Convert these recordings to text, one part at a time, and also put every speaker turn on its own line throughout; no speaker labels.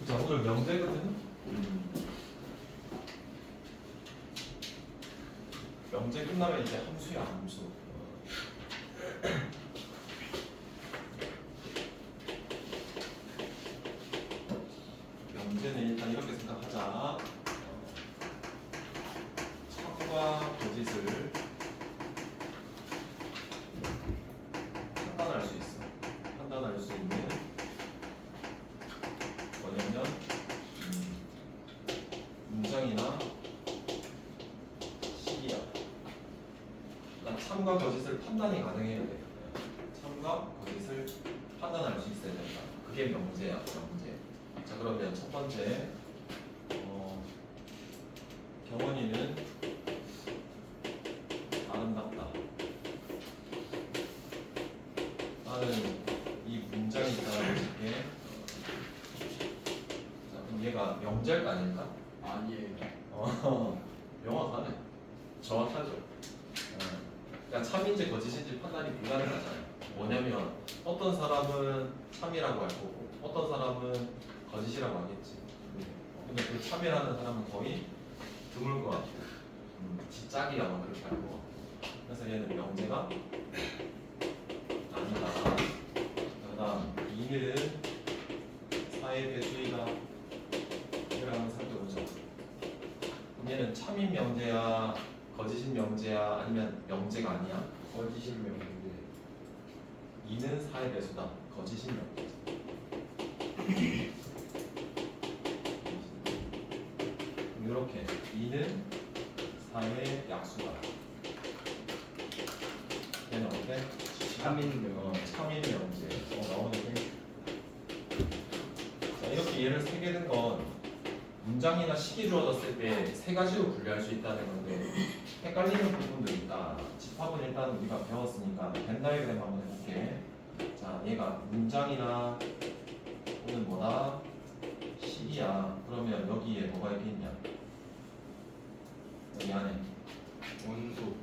자, 오늘 명제거든. 명제 끝나면 이제 함수야, 함수. 명제는 일단 이렇게 생각하자. 참과 거짓을 판단할 수 있어. 판단할 수 있는 뭐냐면 문장이나 시기야. 일단 참과 거짓을 판단이 가능해야 돼. 참과 거짓을 판단할 수 있어야 된다. 그게 명제야, 명제. 자, 그러면 첫 번째 경원이는 아름답다. 나는 이 문장이 있다고 볼게. 자, 그럼 얘가 명제일까 아닐까?
아니에요.
명확하네. 정확하죠. 그러니까 참인지 거짓인지 판단이 불가능하잖아요. 뭐냐면 어떤 사람은 참이라고 할 거고 어떤 사람은 거짓이라고 하겠지. 근데 그 참이라는 사람은 거의 드물 것 같고 지짝이 아마 그렇게 할 것 같고. 그래서 얘는 명제가 아니다. 그다음 이는 사회 배수이다. 이걸 한번 살펴보자. 그럼 얘는 참인 명제야, 거짓인 명제야, 아니면 명제가 아니야?
거짓인 명제.
이는 사회 배수다. 거짓인 명제. 이렇게 이는 사회 약수다. 얘는 어때?
참인 명제.
참인 명제. 나오는 게. 자, 이렇게 얘를 세개 든 건 문장이나 식이 주어졌을 때 세 가지로 분류할 수 있다는 건데 헷갈리는 부분도 있다. 집합은 일단 우리가 배웠으니까 벤 다이어그램 한번 해볼게. 자, 얘가 문장이나 또는 뭐다? 식이야. 그러면 여기에 뭐가 있겠냐? 여기 안에
원소.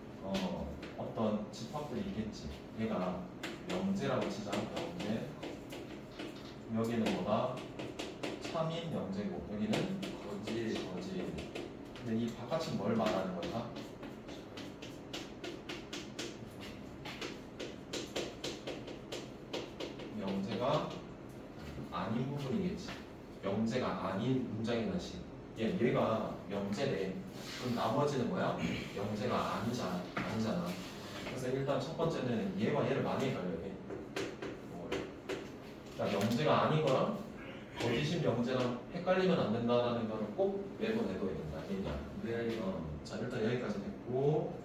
어떤 집합들이 있겠지. 얘가 명제라고 치자. 명제. 여기는 뭐다? 참인 명제고 여기는 거짓. 근데 이 바깥은 뭘 말하는 걸까? 명제가 아닌 부분이겠지. 명제가 아닌 문장이나 식. 얘가 명제래. 그럼 나머지는 뭐야? 명제가 아니잖아. 그래서 일단 첫 번째는 얘와 얘를 많이 헷갈려야 돼. 그러니까 명제가 아닌 거랑 거짓인 명제랑 헷갈리면 안 된다라는 거를 꼭 매번 해둬야 된다. 얘냐?
네.
자, 일단 여기까지 됐고.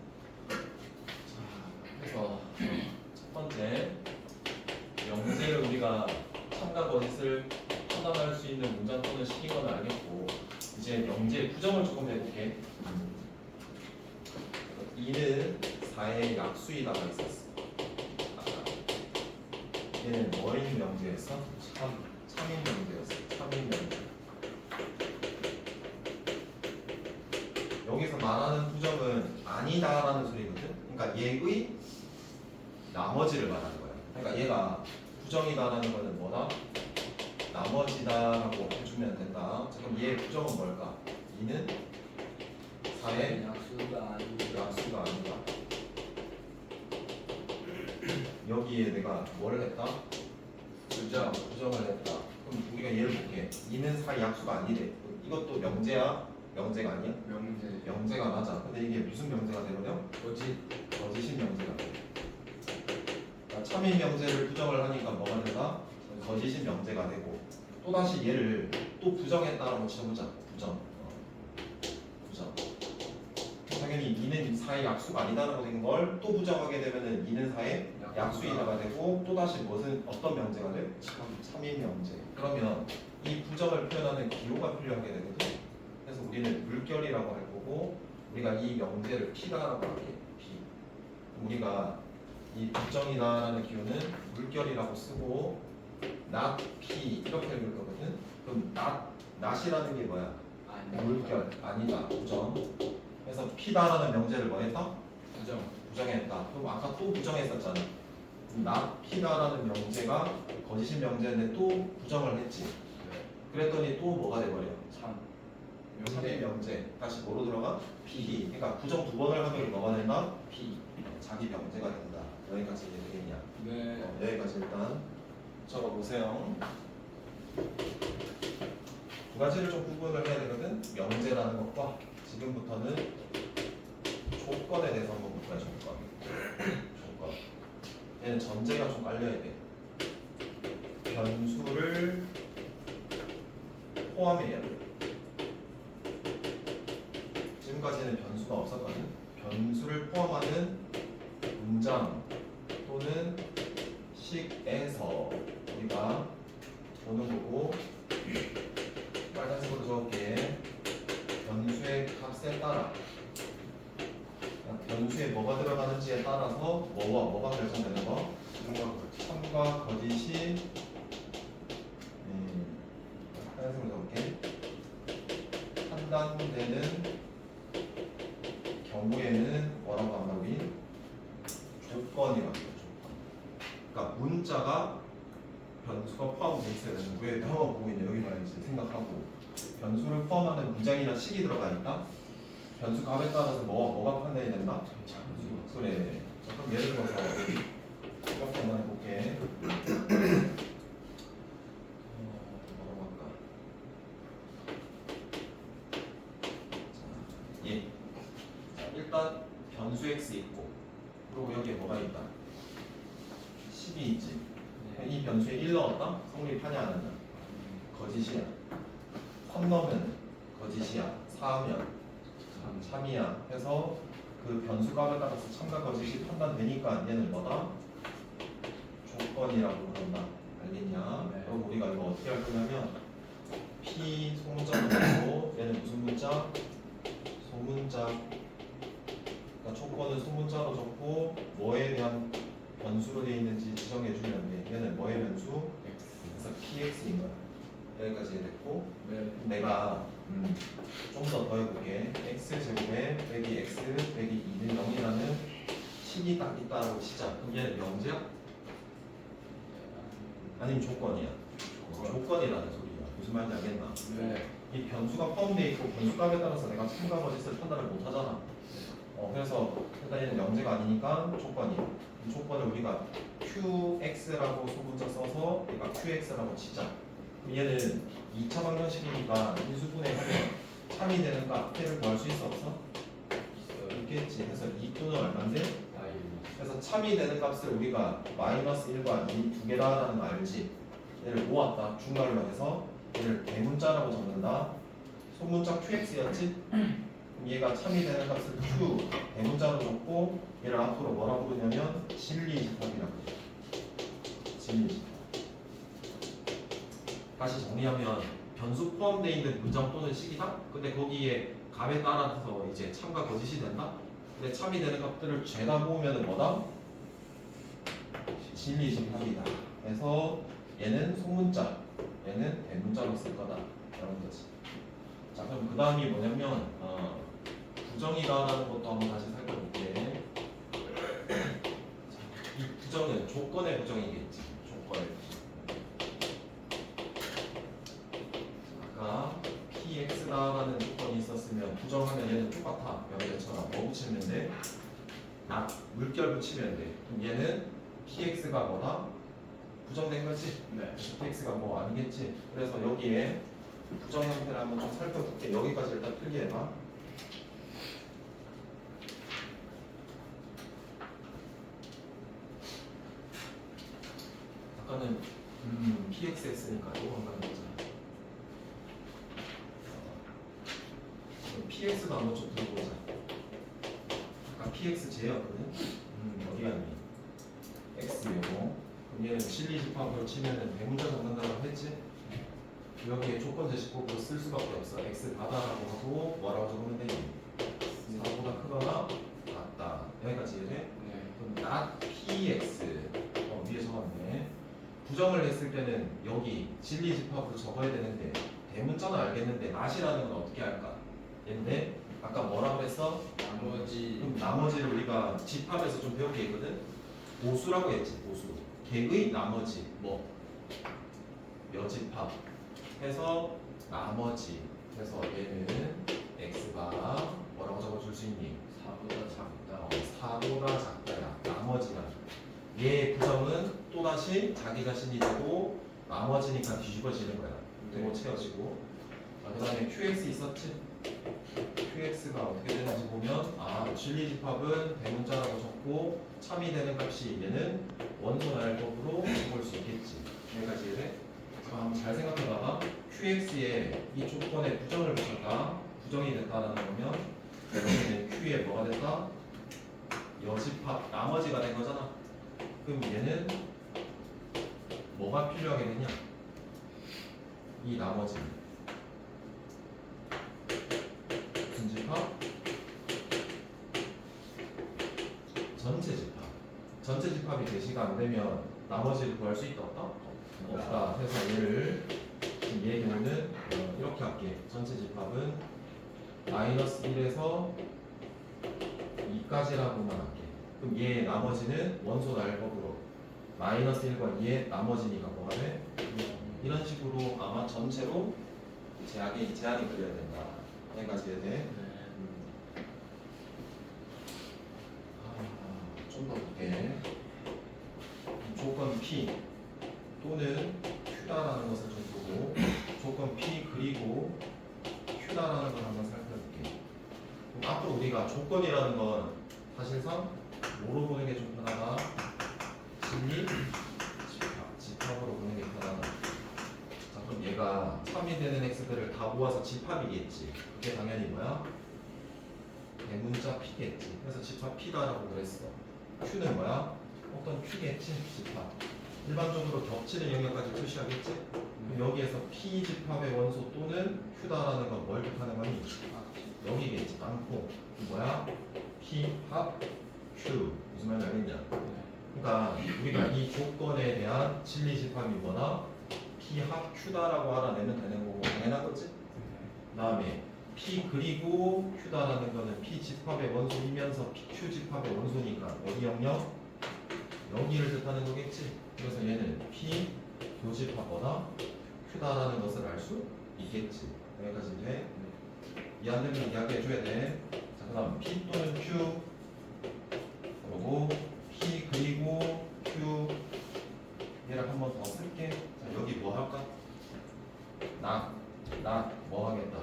자, 그래서 첫 번째 명제를 우리가 참과 거짓을 판단할 수 있는 문장 또는 식인 건 알겠고 이제 명제의 부정을 조금 해볼게. 이는 4의 약수이다가 있었어. 얘는 뭐인 명제였어? 참인 명제였어. 참인 명제. 여기서 말하는 부정은 아니다라는 소리거든. 그러니까 얘의 나머지를 말하는 거야. 그러니까 얘가 부정이다라는 거는 뭐다? 나머지다라고 해주면 된다. 자, 그럼 얘의 부정은 뭘까? 이는 4의 약수가 아니다. 여기에 내가 뭘 했다? 부정을 했다. 그럼 우리가 얘를 볼게. 이는 4의 약수가 아니래. 이것도 명제야? 명제가 아니야?
명제.
명제가 맞아. 근데 이게 무슨 명제가 되거든? 거짓인 명제가 돼. 그러니까 참인 명제를 부정을 하니까 뭐가 된다? 거짓인 명제가 되고 또다시 얘를 또 부정했다라고 쳐보자. 부정. 당연히 이는 4의 약수가 아니다라고 된 걸 또 부정하게 되면은 이는 4의 약수이다가 되고 또다시 어떤 명제가 돼? 참인 명제. 그러면 이 부정을 표현하는 기호가 필요하게 되거든. 그래서 우리는 물결이라고 할 거고 우리가 이 명제를 P다라고 할게. P. 우리가 이 부정이다라는 기호는 물결이라고 쓰고 not P 이렇게 읽을 거거든. 그럼 not이라는 게 뭐야? 물결 아니다. 부정. 그래서 P다라는 명제를 뭐 했다? 부정했다. 그럼 아까 또 부정했었잖아. not P다라는 명제가 거짓인 명제인데 또 부정을 했지. 그랬더니 또 뭐가 돼버려?
3
3의 명제. 다시 뭐로 들어가? P. 그러니까 부정 두 번을 하면 뭐가 된다?
P
자기 명제가 된다. 여기까지 이해되겠냐?
네
여기까지 일단 적어보세요. 두 가지를 좀 구분을 해야 되거든. 명제라는 것과 지금부터는 조건에 대해서 한번 볼까요? 조건. 조건. 얘는 전제가 좀 깔려야 돼. 변수를 포함해야 돼. 지금까지는 변수가 없었거든. 변수를 포함하는 문장 또는 식에서 우리가 보는 거고, 빨간색으로 적을게. 변수의 값에 따라, 그러니까 변수에 뭐가 들어가는지에 따라서 뭐가 결정되는 거? 참과 거짓이 빨간색으로 적을게. 판단되는 경우에는 뭐라고 한다 우리? 조건이라고 해요. 조건. 그러니까 문자가 변수가 포함되어 있어야 되는 왜 한번 보고 있냐 여기 말이지 생각하고 변수를 포함하는 문장이나 식이 들어가 있다. 변수 값에 따라서 뭐가 판단이 된다? 그래. 자, 그럼 예를 들어서 이렇게 한번 해볼게. 뭐라고 할까? 자, 예. 자, 일단 변수 x 있고 그리고 여기에 뭐가 있다? 10이 있지. 이 변수에 1 넣었다? 성립하냐 안 하냐? 거짓이야. 3 넣으면 거짓이야. 4하면 3이야. 해서 그 변수 값에 따라서 참과 거짓이 판단되니까 얘는 뭐다? 조건이라고 그런다. 알겠냐?
네.
그럼 우리가 이거 어떻게 할 거냐면 P 소문자로 넣고 얘는 무슨 문자? 소문자. 그러니까 조건은 소문자로 적고 뭐에 대한 변수로 되어 있는지 지정해 주면 돼. 얘는 뭐의 변수? 그래서 px인 거야. 여기까지 됐고
네
내가 좀 더 더해볼게. x 제곱에 빼기 x 빼기 2는 0이라는 식이 딱 있다라고 치자. 그럼 얘는 명제야? 아니면 조건이야? 조건이라는 소리야. 무슨 말인지 알겠나?
네
이 변수가 포함되어 있고 변수값에 따라서 내가 참과 거짓을 판단을 못 하잖아. 그래서 일단 얘는 명제가 아니니까 조건이야. 이 조건을 우리가 qx라고 소문자 써서 얘가 qx라고 치자. 그럼 얘는 2차 방정식이니까 인수분해 하면 참이 되는 값을 구할 수 있어 없어? 있겠지. 그래서 2또는 얼마인데? 그래서 참이 되는 값을 우리가 마이너스 1과 2 두 개라는 거 알지? 얘를 모았다. 중괄로 해서 얘를 대문자라고 적는다. 소문자 qx였지? 그럼 얘가 참이 되는 값을 q 대문자로 적고 얘를 앞으로 뭐라고 부르냐면 진리집합이라고 해요. 진리집합. 다시 정리하면 변수 포함되어 있는 문장 또는 식이다. 근데 거기에 값에 따라서 이제 참과 거짓이 된다. 근데 참이 되는 값들을 죄다 모으면 뭐다? 진리집합이다. 그래서 얘는 소문자, 얘는 대문자로 쓸 거다. 이런 거지. 자, 그럼 그 다음이 뭐냐면 부정이다라는 것도 한번 다시 살펴볼게. 이 부정은 조건의 부정이겠지. 조건의 부정. 아까 px다라는 조건이 있었으면 부정하면 얘는 똑같아. 명제처럼 뭐 붙이면 돼? 물결 붙이면 돼. 그럼 얘는 px가 뭐다? 부정된 거지?
네.
px가 뭐 아니겠지? 그래서 여기에 부정 형태를 한번 좀 살펴볼게. 여기까지 일단 필기해봐. 아까는 pxs니까 이거 한번 해보자. px도 한번 좀 들어보자. 아까 px 제였거든. 어디 갔니? x 요거. 그럼 얘는 진리집합으로 치면은 대문자 적는다고 했지? 여기에 조건 제시법으로 쓸 수밖에 없어. x 바다라고 하고 뭐라고 적으면 돼? 4보다 크거나 같다. 여기까지 이해돼?
네.
그럼 not px 위에 적었네. 부정을 했을 때는 여기 진리집합으로 적어야 되는데 대문자는 알겠는데 not이라는 건 어떻게 할까? 얘인데 아까 뭐라 그랬어?
나머지
그럼 나머지를 우리가 집합에서 좀 배운 게 있거든? 보수라고 했지. 보수. 객의 나머지 뭐 여집합 해서 나머지. 그래서 얘는 x가 뭐라고 적어줄 수 있니?
4보다 작다.
4보다 작다야. 나머지가. 얘 부정은 또다시 자기 자신이 되고 나머지니까 뒤집어지는 거야. 되고 채워지고. 자, 그 다음에 qx 있었지? qx가 어떻게 되는지 보면 진리집합은 대문자라고 적고 참이 되는 값이 얘는 원소 나열법으로 볼 수 있겠지. 여기까지 이해돼? 그럼 한번 잘 생각해봐봐. qx에 이 조건에 부정을 붙였다. 부정이 됐다라는 거면 여기는 q에 뭐가 됐다? 여집합 나머지가 된 거잖아. 그럼 얘는 뭐가 필요하게 되냐? 이 나머지 무슨 집합? 전체 집합. 전체 집합이 제시가 안 되면 나머지를 구할 수 있다 없다? 없다. 그래서 얘를 얘의 경우는 이렇게 할게. 전체 집합은 마이너스 1에서 2까지라고만 할게. 그럼 얘 나머지는 원소 나열법으로 마이너스 1과 2의 나머지니까 뭐가 돼? 이런 식으로 아마 전체로 제한이 그려야 된다. 여기까지 해야 돼. 좀 더 볼게. 조건 P 또는 Q다라는 것을 좀 보고 조건 P 그리고 Q다라는 걸 한번 살펴볼게. 그럼 앞으로 우리가 조건이라는 건 사실상 뭐로 보는 게 좀 편하다? 진리 집합으로 보는 게 편하다. 자, 그럼 얘가 참이 되는 x들을 다 모아서 집합이겠지. 그게 당연히 뭐야? 대문자 P겠지. 그래서 집합 P다라고 그랬어. Q는 뭐야? 어떤 Q겠지? 집합. 일반적으로 겹치는 영역까지 표시하겠지? 그럼 여기에서 P 집합의 원소 또는 Q다라는 건 뭘 뜻하는 거니? 여기겠지. 땅콩. 뭐야? P 합 Q. 무슨 말인지 알겠냐? 그러니까 우리가 이 조건에 대한 진리 집합이 뭐다? P 합 Q다라고 알아내면 되는 거고 당연한 거지? 그 다음에 P 그리고 Q다라는 거는 P 집합의 원소이면서 PQ 집합의 원소니까 어디 영역? 여기를 뜻하는 거겠지? 그래서 얘는 P 교집합 뭐다? Q다라는 것을 알 수 있겠지. 여기까지 돼? 이해 안 되면 이야기해줘야 돼. 자, 그 다음 P 또는 Q 그리고 P 그리고 Q 얘를 한 번 더 쓸게. 자, 여기 뭐 할까? 뭐 하겠다?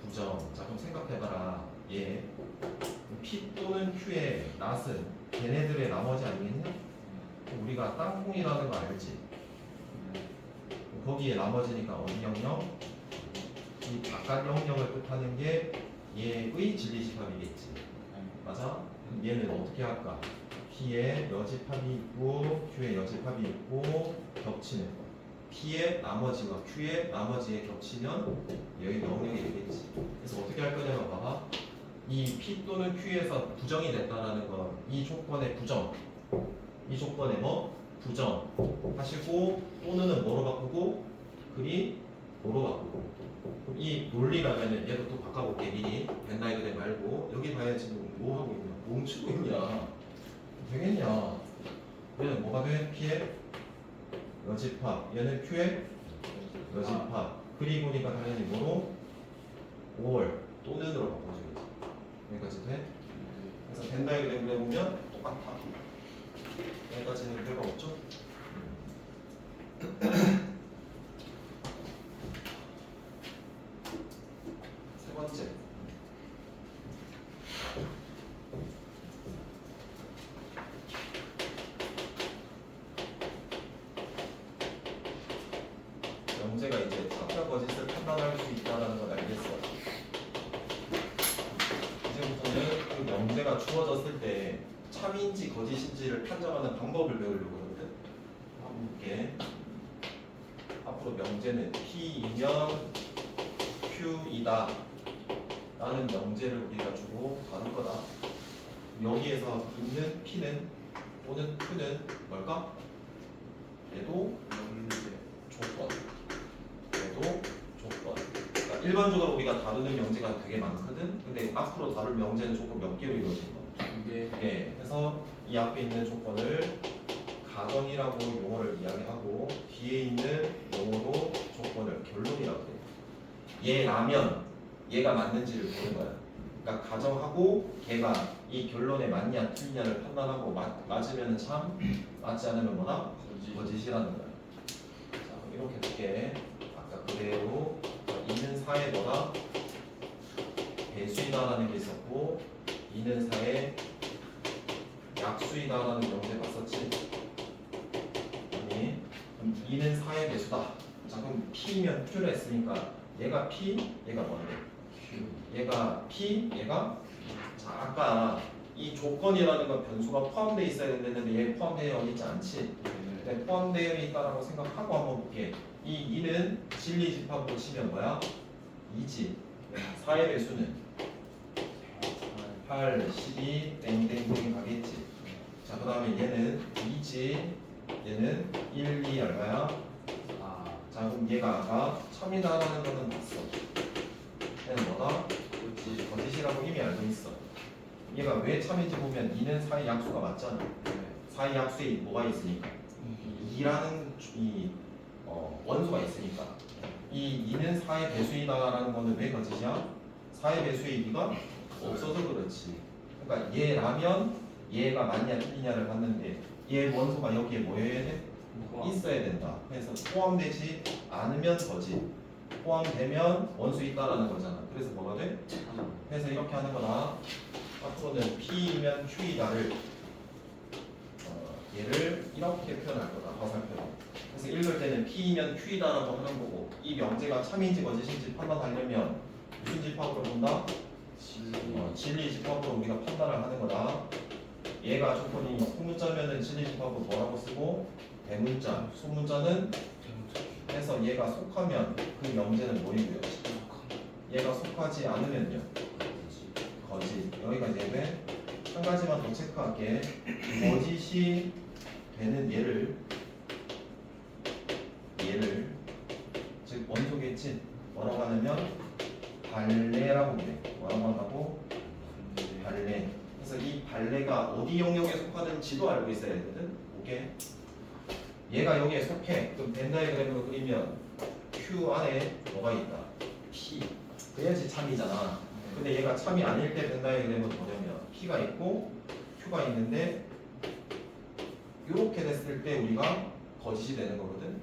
부정. 자, 그럼 생각해봐라. 얘 P 또는 Q의 낫은 걔네들의 나머지 아니겠냐? 우리가 땅콩이라는 거 알지? 거기에 나머지니까 어디 영역? 이 바깥 영역을 뜻하는 게 얘의 진리집합이겠지. 맞아? 그럼 얘는 어떻게 할까? P에 여집합이 있고 Q에 여집합이 있고 겹치는 거. P의 나머지와 Q의 나머지에 겹치면 여기 영역이 되겠지. 그래서 어떻게 할 거냐면 봐봐. 이 P 또는 Q에서 부정이 됐다라는 건 이 조건의 부정. 이 조건의 뭐? 부정 하시고 또는은 뭐로 바꾸고 그리 뭐로 바꾸고. 그럼 이 논리라면은 얘도 또 바꿔볼게. 미리 벤다이그램 말고 여기 봐야 지금 뭐 하고 있냐? 멈추고 있냐? 되겠냐? 얘는 뭐가 돼? P의 여집합. 얘는 Q의 여집합. 그리고니까 당연히 뭐로? 5월 또는으로 바꿔주겠지. 여기까지 돼? 그래서 벤다이그램을 해보면 똑같아. 여기까지는 별거 없죠? 세 번째. 영재가 이제 사과 거짓을 판단할 수 있다는 걸 알겠어. 이제부터는 그 영재가 주어졌을 때 참인지 거짓인지를 판정하는 방법을 배우려고 그러거든. 한번 볼게. 앞으로 명제는 P이면 Q이다 라는 명제를 우리가 주고 다룰 거다. 여기에서 있는 P는 또는 Q는 뭘까? 얘도 조건. 얘도 조건. 그러니까 일반적으로 우리가 다루는 명제가 되게 많거든. 근데 앞으로 다룰 명제는 조금 몇 개로 이루어진 거. 네, 그래서 이 앞에 있는 조건을 가정이라고 용어를 이야기하고 뒤에 있는 용어로 조건을 결론이라고 돼. 얘라면 얘가 맞는지를 보는 거야. 그러니까 가정하고 걔가 이 결론에 맞냐 틀리냐를 판단하고 맞으면 참, 맞지 않으면 뭐다? 거짓이라는 거야. 자, 이렇게 두개 아까 그대로 있는 사에 뭐다? 배수이다라는 게 있었고 있는 사에 약수이다라는 명제 봤었지? 아니, 그럼 이는 사의 배수다. 자, 그럼 P면 Q를 했으니까 얘가 P, 얘가 뭔데? 얘가 P, 얘가 자, 아까 이 조건이라는 건 변수가 포함되어 있어야 되는데 얘 포함되어 있지 않지? 근데 포함되어 있다라고 생각하고 한번 볼게. 이 2는 진리 집합으로 치면 뭐야? 2지. 4의 배수는 8, 12, 땡땡땡 가겠지. 자, 그 다음에 얘는 2지. 얘는 1, 2 얼마야? 자, 그럼 얘가 아까 참이다라는 거는 봤어. 얘는 뭐다? 거짓이라고 이미 알고 있어. 얘가 왜 참인지 보면 2는 4의 약수가 맞잖아. 4의 약수에 뭐가 있으니까? 2라는 이 원소가 있으니까. 이 2는 4의 배수이다라는 거는 왜 거짓이야? 4의 배수의 2가 없어서 그렇지. 그러니까 얘라면 얘가 맞냐 틀리냐를 봤는데 얘 원소가 여기에 뭐여야 돼? 있어야 된다. 그래서 포함되지 않으면 거짓. 포함되면 원수 있다라는 거잖아. 그래서 뭐가 돼? 그래서 이렇게 하는 거다. 앞으로는 P이면 Q이다를 얘를 이렇게 표현할 거다. 화살표로. 그래서 읽을 때는 P이면 Q이다라고 하는 거고 이 명제가 참인지 거짓인지 판단하려면 무슨 집합으로 본다? 진리 집합으로 우리가 판단을 하는 거다. 얘가 조건이 소문자면은 진리 집합으로 뭐라고 쓰고 대문자, 소문자는 해서 얘가 속하면 그 명제는 뭐이고요? 얘가 속하지 않으면요? 거짓. 여기까지 되면 한 가지만 더 체크할게. 거짓이 되는 얘를 즉 원소겠지? 뭐라고 하냐면 발레라고 그래. 뭐라고 한다고? 발레. 그래서 이 발레가 어디 영역에 속하는지도 알고 있어야 되거든. 오케이? 얘가 여기에 속해. 그럼 벤 다이그램으로 그리면 Q 안에 뭐가 있다? P. 그래야지 참이잖아. 근데 얘가 참이 아닐 때 벤 다이그램은 뭐냐면 P가 있고 Q가 있는데 이렇게 됐을 때 우리가 거짓이 되는 거거든.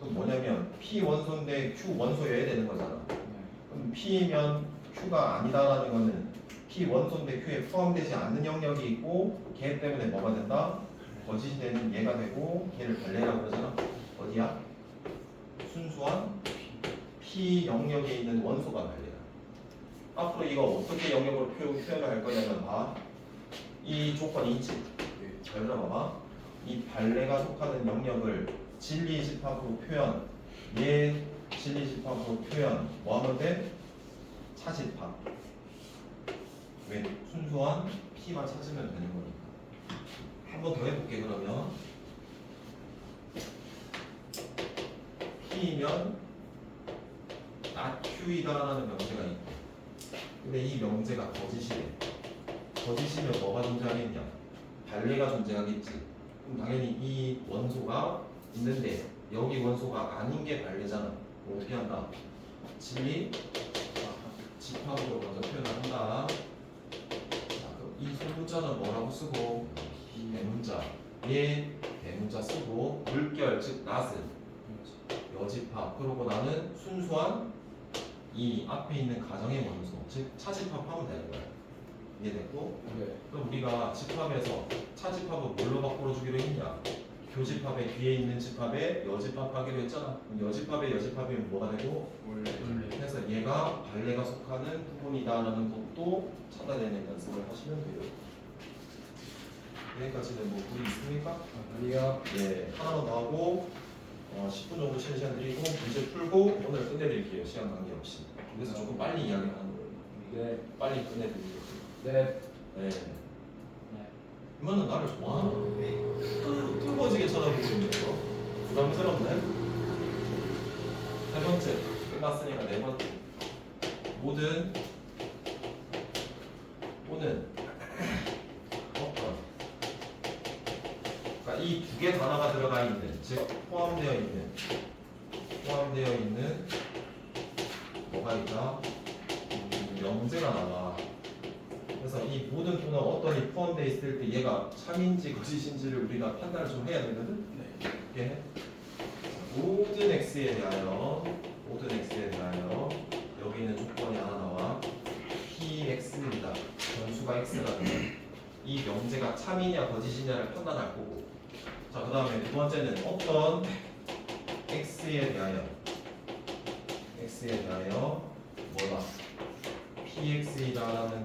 그럼 뭐냐면 P 원소인데 Q 원소여야 되는 거잖아. 그럼 P면 Q가 아니다라는 거는 P 원소인데 Q에 포함되지 않는 영역이 있고 걔 때문에 뭐가 된다? 거짓이 되는 얘가 되고 걔를 발레라고 그러잖아. 어디야? 순수한 P 영역에 있는 원소가 발레야. 앞으로 이거 어떻게 영역으로 표현을 할 거냐면 봐. 이 조건이 있지. 잘 들어봐봐. 이 발레가 속하는 영역을 진리 집합으로 표현. 얘 진리 집합으로 표현. 뭐 하면 돼? 차집합. 왜? 순수한 P만 찾으면 되는 거니까. 한 번 더 해볼게 그러면. P면 Q이다라는 명제가 있고 근데 이 명제가 거짓이래. 거짓이면 뭐가 존재하겠냐? 발레가 존재하겠지. 그럼 당연히 이 원소가 있는데 여기 원소가 아닌 게 발레잖아. 그럼 어떻게 한다? 진리 집합으로 먼저 표현을 한다. 자, 그럼 이 소문자는 뭐라고 쓰고 대문자 얘 대문자 쓰고 물결 즉 낫은 여집합. 그러고 나는 순수한 이 앞에 있는 가정의 원소 즉 차집합하면 되는 거야. 이해됐고? 그럼 우리가 집합에서 차집합을 뭘로 바꿔주기로 했냐? 교집합의 뒤에 있는 집합에 여집합하기로 했잖아. 그럼 여집합의 여집합이면 뭐가 되고? 그래서 얘가 발레가 속하는 부분이다라는 것도 찾아내는 연습을 하시면 돼요. 여기까지는 뭐 문제 있습니까?
아니요.
예, 하나만 더 하고 10분 정도 쉬는 시간 드리고 문제 풀고 오늘 끝내드릴게요. 시간 관계없이. 그래서 조금 빨리 이야기하는 거예요.
네.
빨리 끝내드릴게요.
네.
네. 이만은 나를 좋아하나? 뚫어지게 쳐다보고 있는 거 부담스럽네. 세 번째 끝났으니까 네 번째 모든 오는 어떤 그러니까 이 두 개 단어가 들어가 있는 즉 포함되어 있는 있다? 명제가 나와. 그래서 이 모든 또는 어떤이 포함되어 있을 때 얘가 참인지 거짓인지를 우리가 판단을 좀 해야 되거든. 이게 모든 x에 대하여 여기 있는 조건이 하나 나와. px입니다. 변수가 x라는 이 명제가 참이냐 거짓이냐를 판단할 거고. 자, 그 다음에 두 번째는 어떤 x에 대하여 뭐다? px이라는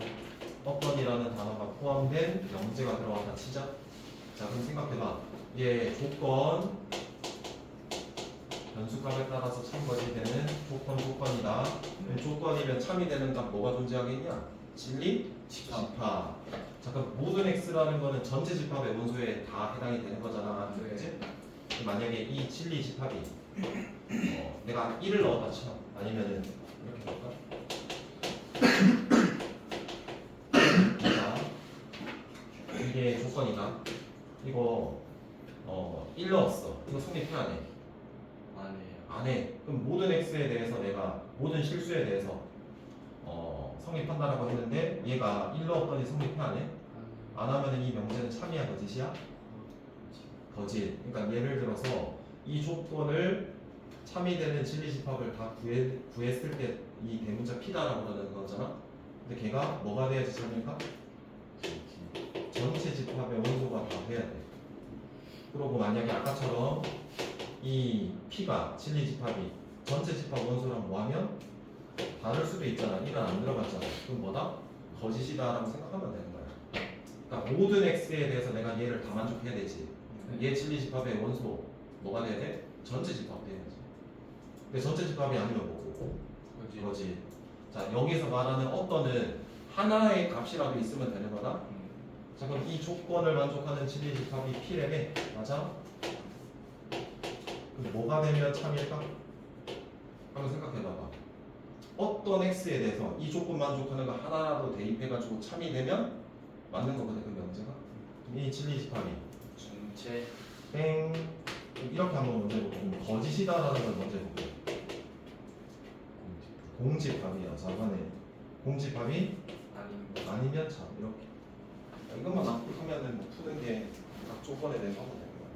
어떤이라는 단어가 포함된 명제가 들어간다 치자. 자, 그럼 생각해봐. 얘 조건 변수값에 따라서 참거짓 되는 조건이다. 그럼 조건이면 참이 되는 값 뭐가 존재하겠냐? 진리? 집합. 자, 그럼 모든 x라는 거는 전체 집합의 원소에 다 해당이 되는 거잖아.
네.
그치? 만약에 이 진리 집합이 내가 1을 넣었다 쳐. 아니면은 이렇게 넣을까? 자, 이게 조건이다. 이거 1 넣었어. 이거 성립해 안 해? 안 해. 그럼 모든 x에 대해서 내가 모든 실수에 대해서 성립한다라고 했는데 얘가 1 넣었더니 성립해 안 해? 안 하면은 이 명제는 참이야 거짓이야? 거짓. 그러니까 예를 들어서 이 조건을 참이 되는 진리 집합을 다 구했을 때 이 대문자 P다라고 그러는 거잖아. 근데 걔가 뭐가 돼야지 참일까? 전체 집합의 원소가 다 돼야 돼. 그리고 만약에 아까처럼 이 P가 진리 집합이 전체 집합 원소랑 뭐하면 다를 수도 있잖아. 1은 안 들어갔잖아. 그럼 뭐다? 거짓이다라고 생각하면 되는 거야. 그러니까 모든 x에 대해서 내가 얘를 다 만족해야 되지. 얘 진리 집합의 원소 뭐가 돼야 돼? 전체 집합 돼야지. 근데 전체 집합이 아니면 뭐고? 거짓. 자, 여기서 말하는 어떤은 하나의 값이라도 있으면 되는 거다. 자, 그럼 이 조건을 만족하는 진리 집합이 P래매 맞아? 그럼 뭐가 되면 참일까? 한번 생각해봐봐. 어떤 x에 대해서 이 조건 만족하는 거 하나라도 대입해가지고 참이 되면 맞는 거거든 그 명제가. 그럼 이 진리 집합이
전체
땡 이렇게 한번 먼저 해보고 거짓이다라는 걸 먼저 해볼게. 공집합이야. 자반에 공집합이 아니면 참 이렇게. 이것만 납득하면은 뭐 푸는 게 각 조건에 대해서 하면 되는 거야.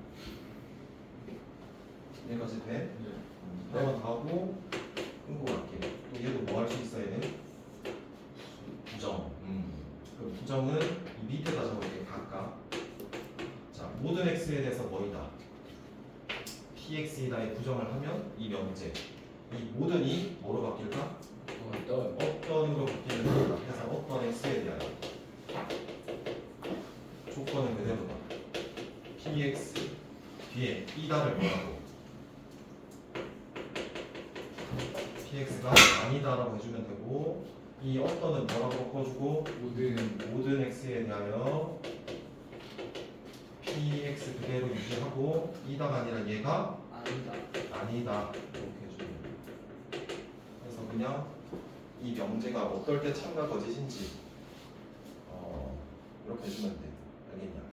여기까지 돼? 한번 더 하고 끊고 갈게. 또 얘도 뭐 할 수 있어야 돼? 부정. 그 부정은 이 밑에다 적을게. 각각. 자, 모든 x에 대해서 뭐이다? px이다의 부정을 하면 이 명제. 이 모든이 뭐로 바뀔까? 어떤으로 바뀌는 거다. 그래서 어떤 x에 대하여 조건은 그대로다. px 뒤에 이다를 뭐라고? px가 아니다라고 해주면 되고 이 어떤은 뭐라고 바꿔주고 모든 x에 대하여 px 그대로 유지하고 이다가 아니라 얘가 아니다 이렇게 해주면 돼. 그래서 그냥 이 명제가 어떨 때 참과 거짓인지 이렇게 해주면 돼.